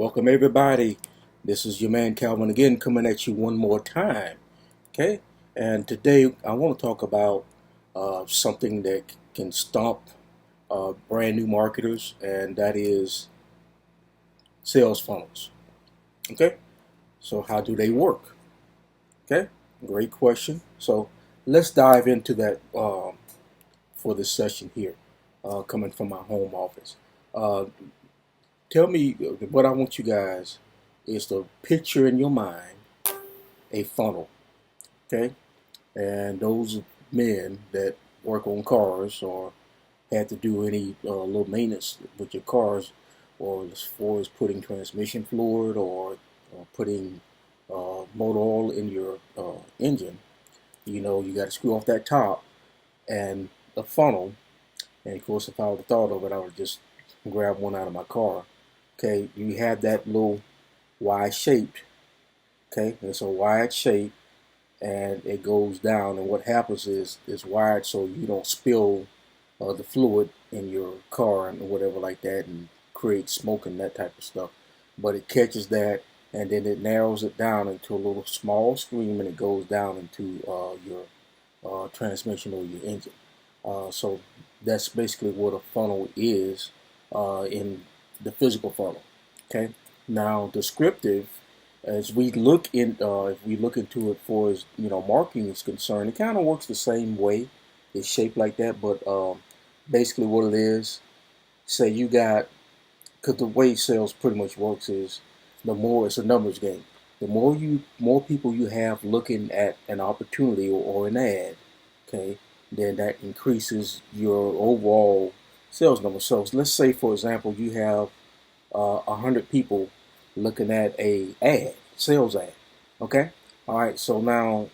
Welcome everybody. This is your man Calvin again coming at you one more time. Okay, and today I want to talk about something that can stomp brand new marketers, and that is sales funnels. Okay, so how do they work? Okay, great question. So let's dive into that for this session here, coming from my home office. Uh, Tell me what I want you guys is to picture in your mind a funnel. Okay, and those men that work on cars or had to do any little maintenance with your cars, or as far as putting transmission fluid or putting motor oil in your engine, you got to screw off that top and the funnel. And of course, if I would have thought of it, I would just grab one out of my car. Okay, you have that little Y shaped. Okay, it's a wide shape and it goes down, and what happens is it's wired so you don't spill the fluid in your car and whatever like that and create smoke and that type of stuff. But it catches that, and then it narrows it down into a little small stream, and it goes down into your transmission or your engine. So that's basically what a funnel is in the physical funnel. Okay. Now, descriptive, as we look in, if we look into it for as marketing is concerned, it kind of works the same way. It's shaped like that, but basically what it is, say you got, because the way sales pretty much works is, the more it's a numbers game. The more people you have looking at an opportunity or an ad, okay, then that increases your overall sales number. So let's say, for example, you have 100 people looking at a sales ad. Okay, all right. So now,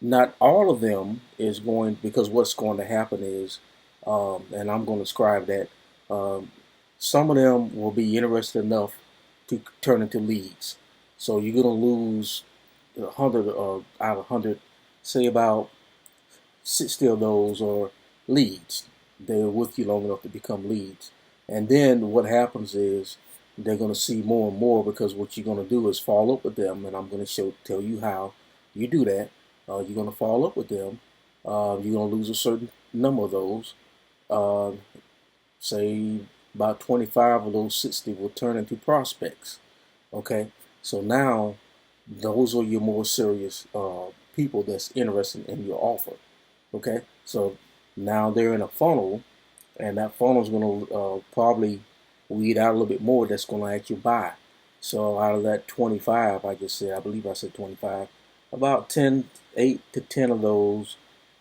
not all of them is going, because what's going to happen is, and I'm going to describe that. Um, some of them will be interested enough to turn into leads. So you're going to lose 100 out of 100, say about 60 of those are leads. They're with you long enough to become leads. And then what happens is they're going to see more and more, because what you're going to do is follow up with them, and I'm going to tell you how you do that. You're going to follow up with them. You're going to lose a certain number of those. Uh, Say about 25 of those 60 will turn into prospects. Okay, so now those are your more serious people that's interested in your offer. Okay, so now they're in a funnel, and that funnel is going to probably weed out a little bit more that's going to actually buy. So out of that 25, I believe I said 25, about 10, 8 to 10 of those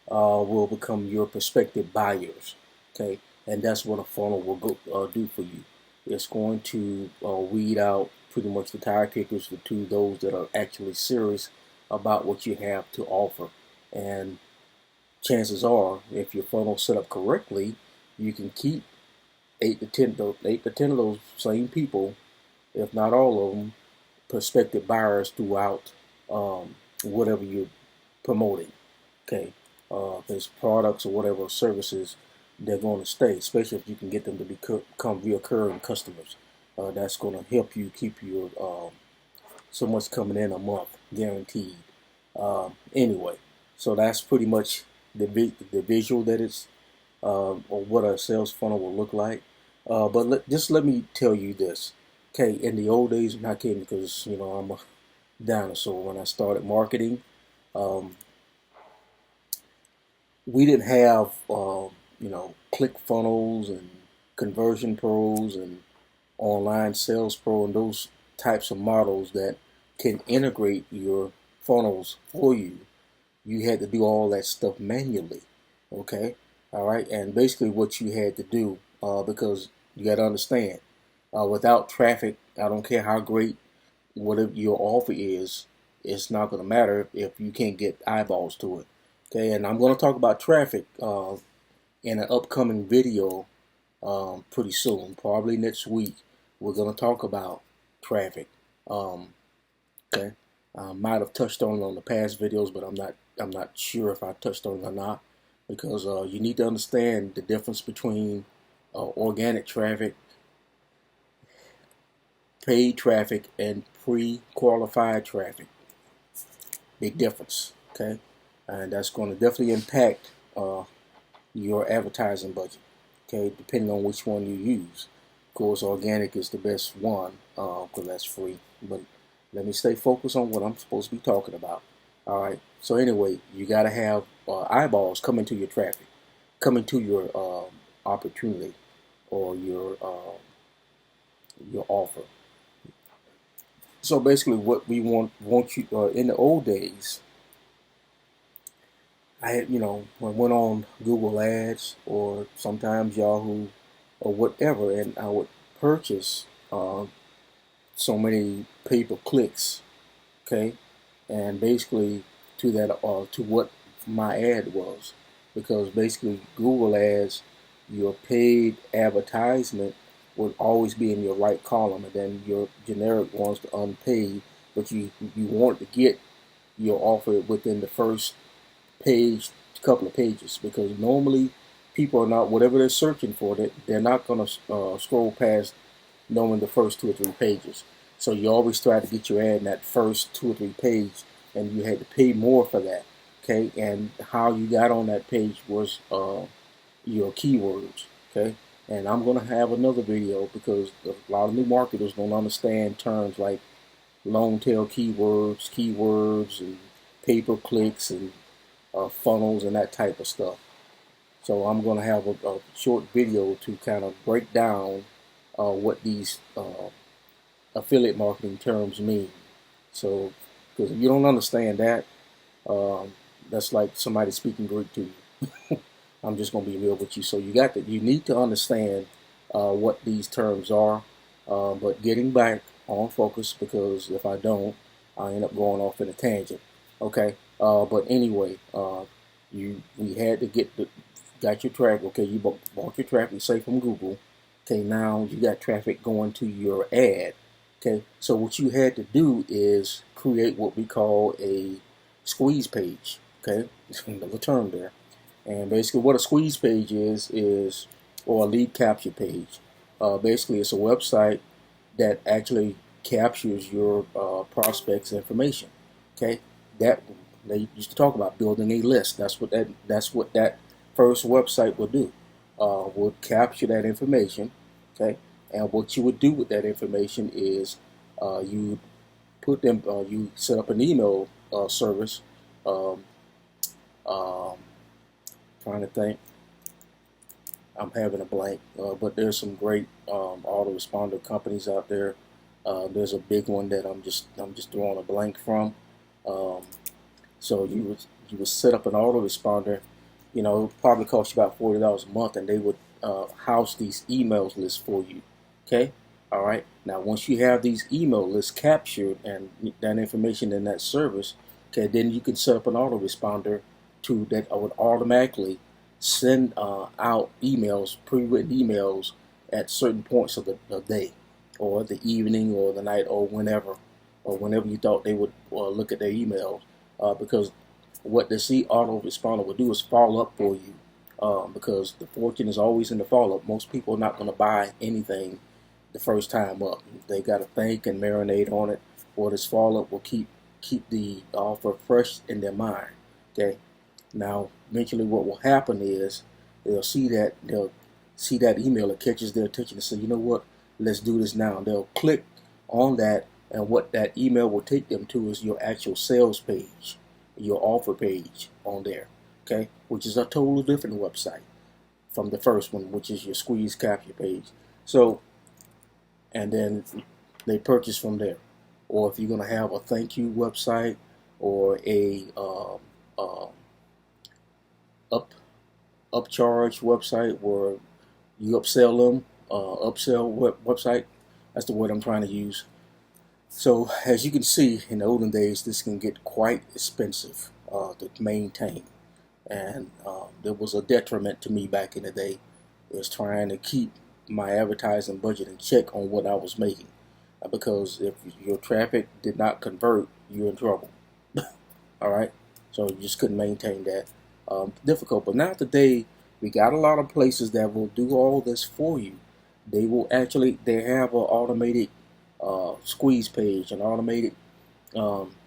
will become your prospective buyers. Okay, and that's what a funnel will do for you. It's going to weed out pretty much the tire kickers to those that are actually serious about what you have to offer. And chances are, if your funnel's set up correctly, you can keep 8 to 10 of those same people, if not all of them, prospective buyers throughout whatever you're promoting. Okay, if it's products or whatever services, they're going to stay, especially if you can get them to become reoccurring customers. That's going to help you keep your so much coming in a month guaranteed. Anyway, so that's pretty much the visual that it's or what a sales funnel will look like. But just let me tell you this. Okay, in the old days, not kidding, because I'm a dinosaur. When I started marketing, um, we didn't have click funnels and conversion pros and online sales pro and those types of models that can integrate your funnels for you. You had to do all that stuff manually. Okay, all right, and basically what you had to do, because you got to understand, without traffic, I don't care how great whatever your offer is, it's not going to matter if you can't get eyeballs to it. Okay, and I'm going to talk about traffic in an upcoming video pretty soon, probably next week. We're going to talk about traffic. Um, okay, I might have touched on it on the past videos, but I'm not sure if I touched on it or not, because you need to understand the difference between organic traffic paid traffic and pre-qualified traffic. Big difference, okay? And that's going to definitely impact your advertising budget, okay, depending on which one you use. Of course, organic is the best one because that's free, but let me stay focused on what I'm supposed to be talking about. All right, so anyway, you got to have eyeballs coming to your traffic, coming to your opportunity or your offer. So basically, what we want you in the old days, I had, I went on Google Ads or sometimes Yahoo or whatever, and I would purchase so many pay-per-clicks, okay, and basically to what my ad was, because basically Google Ads, your paid advertisement would always be in your right column, and then your generic ones, the unpaid, but you want to get your offer within the first page, couple of pages, because normally people are not, whatever they're searching for, they're not going to scroll past knowing the first 2 or 3 pages. So you always try to get your ad in that first 2 or 3 pages, and you had to pay more for that. Okay, and how you got on that page was your keywords. Okay, and I'm going to have another video because a lot of new marketers don't understand terms like long tail keywords, and pay-per-clicks, and funnels, and that type of stuff. So I'm going to have a short video to kind of break down what these affiliate marketing terms mean. So, because if you don't understand that, that's like somebody speaking Greek to you. I'm just going to be real with you. So you need to understand what these terms are. But getting back on focus, because if I don't, I end up going off in a tangent. Okay. But anyway, we had to got your traffic. Okay, you bought your traffic, say from Google. Okay, now you got traffic going to your ad. Okay, so what you had to do is create what we call a squeeze page. Okay, another term there. And basically, what a squeeze page is or a lead capture page. Basically, it's a website that actually captures your prospects' information. Okay, that they used to talk about building a list. That's what that first website will do. Will capture that information. Okay, and what you would do with that information is you put them. You set up an email service. Um, um, Trying to think. I'm having a blank, but there's some great autoresponder companies out there. There's a big one that I'm just drawing a blank from. Um, so you would set up an autoresponder. It would probably cost you about $40 a month, and they would house these emails lists for you. Okay, all right. Now once you have these email lists captured and that information in that service, okay, then you can set up an autoresponder to that would automatically send out emails, pre-written emails at certain points of the day, or the evening, or the night, or whenever you thought they would look at their emails, because what the autoresponder will do is follow up for you, because the fortune is always in the follow-up. Most people are not going to buy anything the first time up. They got to think and marinate on it, or this follow-up will keep the offer fresh in their mind. Okay. Now, eventually, what will happen is they'll see that email that catches their attention and say, you know what, let's do this now. And they'll click on that, and what that email will take them to is your actual sales page, your offer page on there, okay, which is a totally different website from the first one, which is your squeeze capture page. So, and then they purchase from there. Or if you're going to have a thank you website or a upcharge website where you upsell them, website. That's the word I'm trying to use. So as you can see, in the olden days, this can get quite expensive to maintain, and there was a detriment to me back in the day. Is trying to keep my advertising budget in check on what I was making, because if your traffic did not convert, you're in trouble. All right, so you just couldn't maintain that. Difficult, but now today we got a lot of places that will do all this for you. They have an automated squeeze page, an automated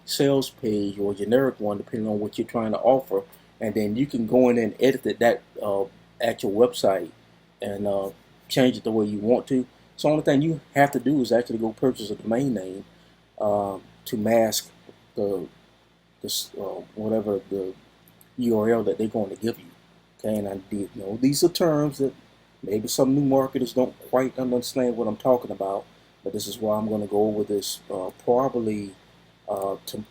sales page, or a generic one, depending on what you're trying to offer. And then you can go in and edit that actual website and change it the way you want to. So the only thing you have to do is actually go purchase a domain name to mask the whatever the URL that they're going to give you. Okay, and I did know these are terms that maybe some new marketers don't quite understand what I'm talking about, but this is why I'm going to go over this probably to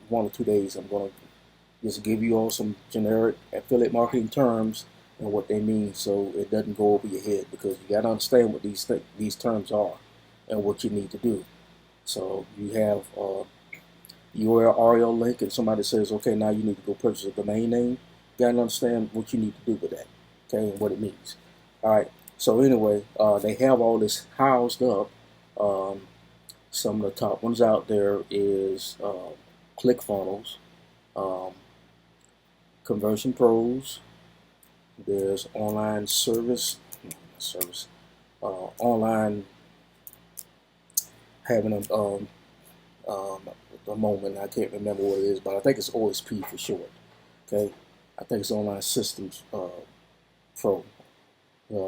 1 or 2 days. I'm going to just give you all some generic affiliate marketing terms and what they mean, so it doesn't go over your head, because you got to understand what these terms are and what you need to do. So you have URL link, and somebody says, okay, now you need to go purchase a domain name. You got to understand what you need to do with that, okay, and what it means. All right. So anyway, they have all this housed up. Some of the top ones out there is ClickFunnels, Conversion Pros. There's online online having a moment. I can't remember what it is, but I think it's OSP for short. Okay, I think it's Online Systems Pro.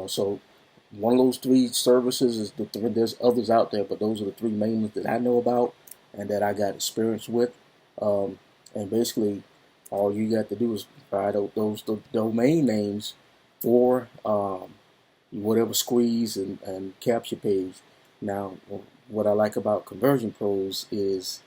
So one of those three services is there's others out there, but those are the three main ones that I know about and that I got experience with. And basically, all you got to do is provide those domain names for whatever squeeze and capture page. Now, what I like about Conversion Pros is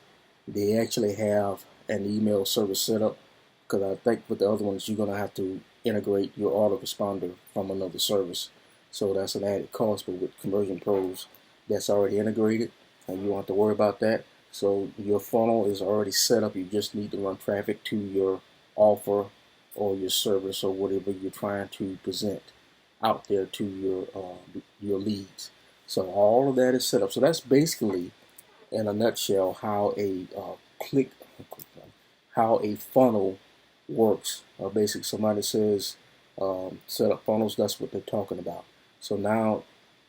they actually have an email service set up, because I think with the other ones you're going to have to integrate your autoresponder from another service. So that's an added cost, but with Conversion Pros, that's already integrated and you don't have to worry about that. So your funnel is already set up. You just need to run traffic to your offer or your service or whatever you're trying to present out there to your leads. So all of that is set up. So that's basically, in a nutshell, how a how a funnel works. Basically, somebody says set up funnels. That's what they're talking about. So now,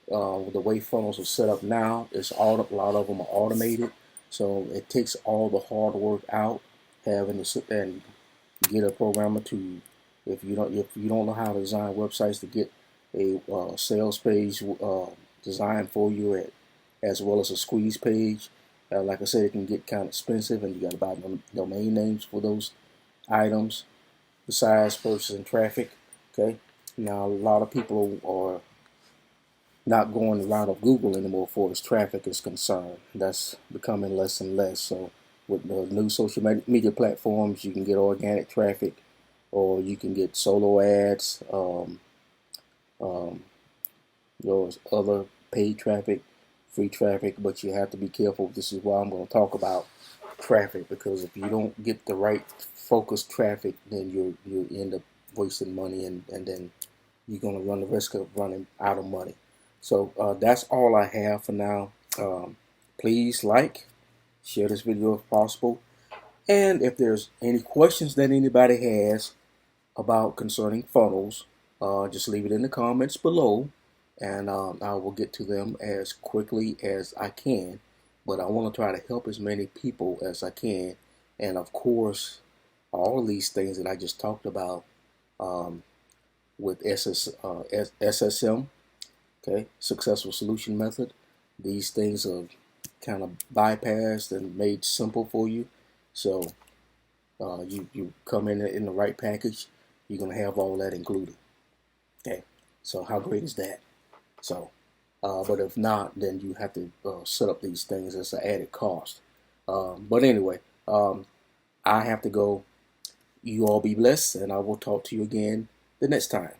the way funnels are set up now, is a lot of them are automated. So it takes all the hard work out, having to sit there and get a programmer to, if you don't know how to design websites, to get a sales page designed for you, as well as a squeeze page. Like I said, it can get kind of expensive, and you got to buy domain names for those items, besides purchasing traffic. Okay, now a lot of people are not going the route of Google anymore for as traffic is concerned. That's becoming less and less. So with the new social media platforms, you can get organic traffic, or you can get solo ads. There's other paid traffic, free traffic, but you have to be careful. This is why I'm going to talk about traffic, because if you don't get the right focused traffic, then you end up wasting money, and then you're going to run the risk of running out of money. So that's all I have for now. Please share this video if possible, and if there's any questions that anybody has about concerning funnels, just leave it in the comments below, and I will get to them as quickly as I can. But I want to try to help as many people as I can, and of course, all of these things that I just talked about with SSM, okay, Successful Solution Method. These things are kind of bypassed and made simple for you. So you come in the right package, you're going to have all that included. Okay, so how great is that? So, but if not, then you have to set up these things as an added cost. But anyway, I have to go. You all be blessed, and I will talk to you again the next time.